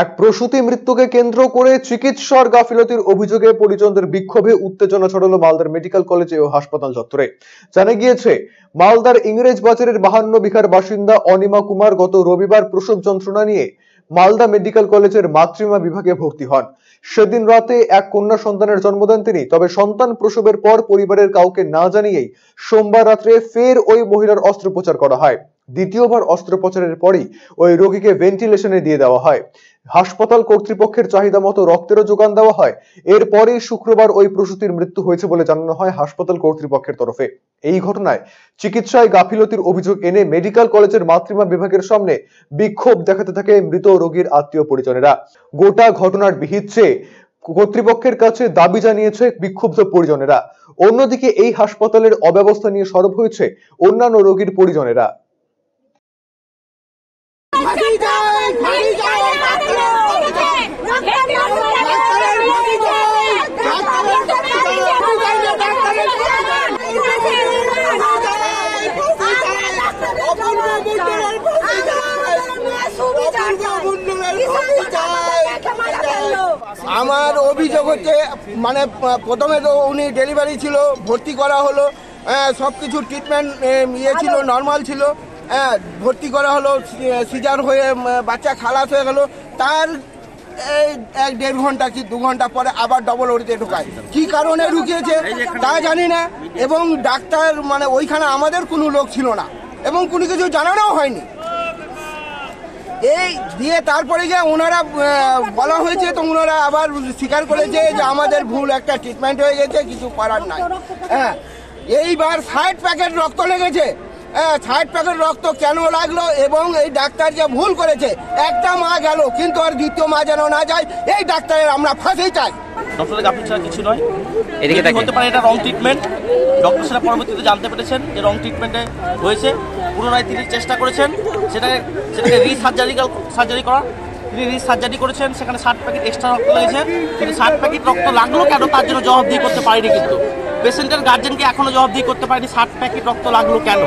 এক প্রসূতি মৃত্যুকে কেন্দ্র করে চিকিৎসার গাফিলতির অভিযোগে পরিজনদের বিক্ষোভে উত্তেজনা ছড়ালো মালদার মেডিকেল কলেজে ও হাসপাতাল চত্বরে। জানা গিয়েছে, মালদার ইংরেজ বাজারের 52 বিঘার বাসিন্দা অনিমা কুমার গত রবিবার প্রসব যন্ত্রণা নিয়ে মালদা মেডিকেল কলেজের মাতৃমা বিভাগে ভর্তি হন। সেদিন রাতে এক কন্যা সন্তানের জন্ম দেন তিনি। তবে সন্তান প্রসবের পর পরিবারের কাউকে না জানিয়েই সোমবার রাত্রে ফের ওই মহিলার অস্ত্রোপচার করা হয়। দ্বিতীয়বার অস্ত্রোপচারের পরই ওই রোগীকে ভেন্টিলেশনে দিয়ে দেওয়া হয়। হাসপাতাল কর্তৃপক্ষের চাহিদা মতো রক্তেরও যোগান দেওয়া হয়। এরপরেই শুক্রবার ওই প্রসূতির মৃত্যু হয়েছে বলে জানানো হয় হাসপাতাল কর্তৃপক্ষের তরফে। এই ঘটনায় চিকিৎসায় গাফিলতির অভিযোগ এনে মেডিকেল কলেজের মাতৃমা বিভাগের সামনে বিক্ষোভ দেখাতে থাকে মৃত রোগীর আত্মীয় পরিজনেরা। গোটা ঘটনার বিহিত চেয়ে কর্তৃপক্ষের কাছে দাবি জানিয়েছে বিক্ষুব্ধ পরিজনেরা। অন্যদিকে এই হাসপাতালের অব্যবস্থা নিয়ে সরব হয়েছে অন্যান্য রোগীর পরিজনেরা। আমার অভিযোগ হচ্ছে, মানে প্রথমে তো উনি ডেলিভারি ছিল, ভর্তি করা হলো, সবকিছু ট্রিটমেন্ট ইয়ে ছিল, নর্মাল ছিল, ভর্তি করা হলো, সিজার হয়ে বাচ্চা খালাস হয়ে গেল। তার 1-1.5 ঘন্টা কি 2 ঘন্টা পরে আবার ডবল ওটিতে ঢোকায়। কি কারণে ঢুকিয়েছে তা জানি না, এবং ডাক্তার মানে ওইখানে আমাদের কোনো লোক ছিল না এবং কোনো কিছু জানানো হয়নি। এই দিয়ে তারপরে গিয়ে ওনারা বলা হয়েছে, তো ওনারা আবার স্বীকার করেছে যে আমাদের ভুল, একটা ট্রিটমেন্ট হয়ে গেছে, কিছু করার নাই। এইবার 60 প্যাকেট রক্ত লেগেছে। 60 প্যাকেট রক্ত কেন লাগলো, এবং এই ডাক্তার যে ভুল করেছে, একটা মা গেল কিন্তু আর দ্বিতীয় মা যেন না যায়, এই ডাক্তারের আমরা ফাঁসি চাই। ডক্টরের গাফিলতি ছাড়া কিছু নয়। এদিকে হতে পারে এটা রং ট্রিটমেন্ট। ডক্টর সেটা পরবর্তীতে জানতে পেরেছেন যে রং ট্রিটমেন্টে হয়েছে। পুনরায় তিনি চেষ্টা করেছেন সেটাকে সার্জারি করার। তিনি সার্জারি করেছেন, সেখানে 60 প্যাকেট এক্সট্রা রক্ত লেগেছে। কিন্তু 60 প্যাকেট রক্ত লাগলো কেন তার জন্য জবাবদিহি করতে পারেনি, কিন্তু পেশেন্টের গার্জেনকে এখনো জবাবদিহি করতে পারেনি 60 প্যাকেট রক্ত লাগলো কেন।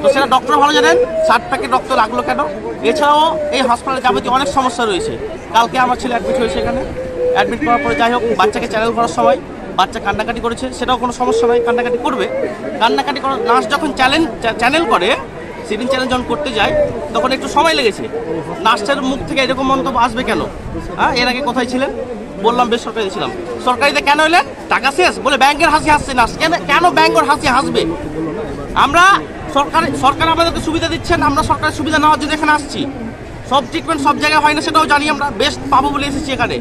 তো সেটা ডক্টর ভালো জানেন 60 প্যাকেট রক্ত লাগলো কেন। এছাড়াও এই হাসপাতালে যাবতীয় অনেক সমস্যা রয়েছে। কালকে আমার ছেলে অ্যাডমিট হয়েছে, এখানে অ্যাডমিট করার পরে যাই হোক বাচ্চাকে চ্যানেল করার সময় বাচ্চা কান্নাকাটি করেছে, সেটাও কোনো সমস্যা নয়, কান্নাকাটি করবে। কান্নাকাটি করার নার্স যখন চ্যানেল করে, সেদিন চ্যানেল যখন করতে যায় তখন একটু সময় লেগেছে। নার্সের মুখ থেকে এরকম মন্তব্য আসবে কেন? এর আগে কোথায় ছিলেন? বললাম বেসরকারি ছিলাম। সরকারিতে কেন এলেন? টাকা শেষ বলে ব্যাংকের হাসি হাসছে নার্স। কেন ব্যাংকের হাসি হাসবে? আমরা সরকার আমাদেরকে সুবিধা দিচ্ছেন, আমরা সরকারের সুবিধা নেওয়ার জন্য এখানে আসছি। সব ট্রিটমেন্ট সব জায়গায় হয় না, সেটাও জানি আমরা। বেস্ট পাবো বলে এসেছি এখানে।